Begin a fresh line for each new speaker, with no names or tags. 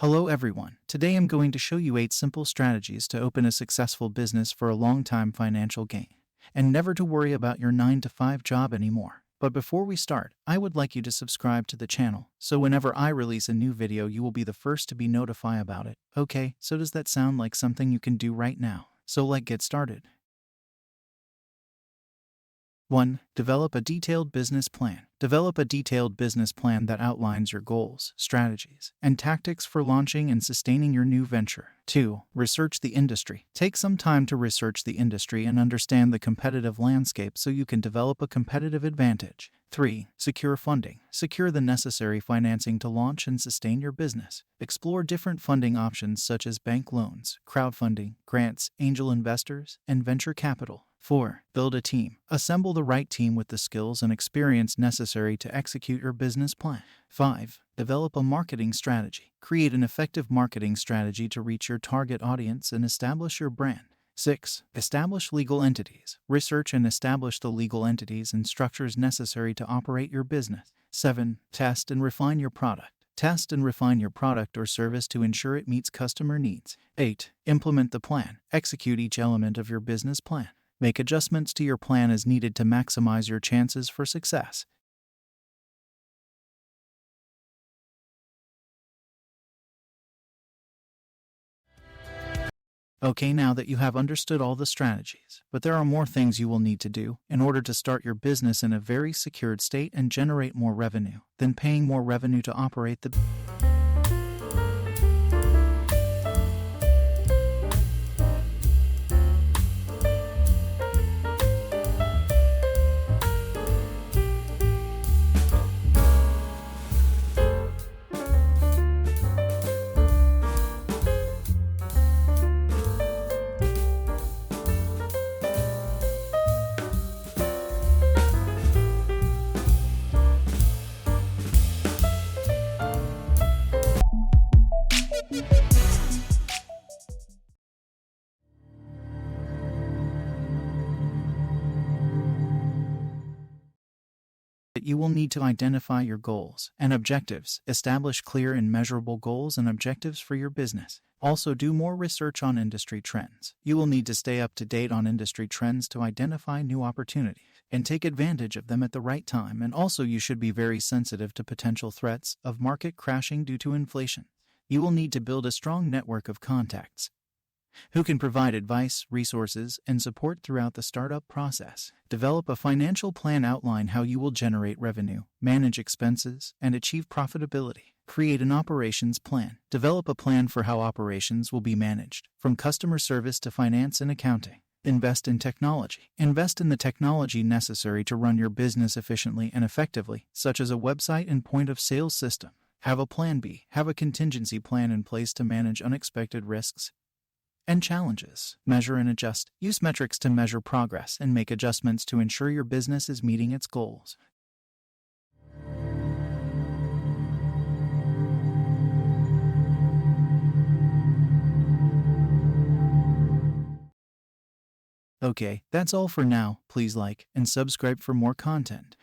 Hello everyone. Today I'm going to show you 8 simple strategies to open a successful business for a long-time financial gain and never to worry about your 9 to 5 job anymore. But before we start, I would like you to subscribe to the channel so whenever I release a new video you will be the first to be notified about it. Okay, so does that sound like something you can do right now? So let's get started. 1. Develop a detailed business plan. Develop a detailed business plan that outlines your goals, strategies, and tactics for launching and sustaining your new venture. 2. Research the industry. Take some time to research the industry and understand the competitive landscape so you can develop a competitive advantage. 3. Secure funding. Secure the necessary financing to launch and sustain your business. Explore different funding options such as bank loans, crowdfunding, grants, angel investors, and venture capital. 4. Build a team. Assemble the right team with the skills and experience necessary to execute your business plan. 5. Develop a marketing strategy. Create an effective marketing strategy to reach your target audience and establish your brand. 6. Establish legal entities. Research and establish the legal entities and structures necessary to operate your business. 7. Test and refine your product. Test and refine your product or service to ensure it meets customer needs. 8. Implement the plan. Execute each element of your business plan. Make adjustments to your plan as needed to maximize your chances for success. Okay, now that you have understood all the strategies, but there are more things you will need to do in order to start your business in a very secured state and generate more revenue than paying more revenue to operate the You will need to identify your goals and objectives. Establish clear and measurable goals and objectives for your business. Also, do more research on industry trends. You will need to stay up to date on industry trends to identify new opportunities and take advantage of them at the right time. And also, you should be very sensitive to potential threats of market crashing due to inflation. You will need to build a strong network of contacts who can provide advice, resources, and support throughout the startup process. Develop a financial plan. Outline how you will generate revenue, manage expenses, and achieve profitability. Create an operations plan. Develop a plan for how operations will be managed, from customer service to finance and accounting. Invest in technology. Invest in the technology necessary to run your business efficiently and effectively, such as a website and point-of-sale system. Have a plan B. Have a contingency plan in place to manage unexpected risks and challenges. Measure and adjust. Use metrics to measure progress and make adjustments to ensure your business is meeting its goals. Okay, that's all for now. Please like and subscribe for more content.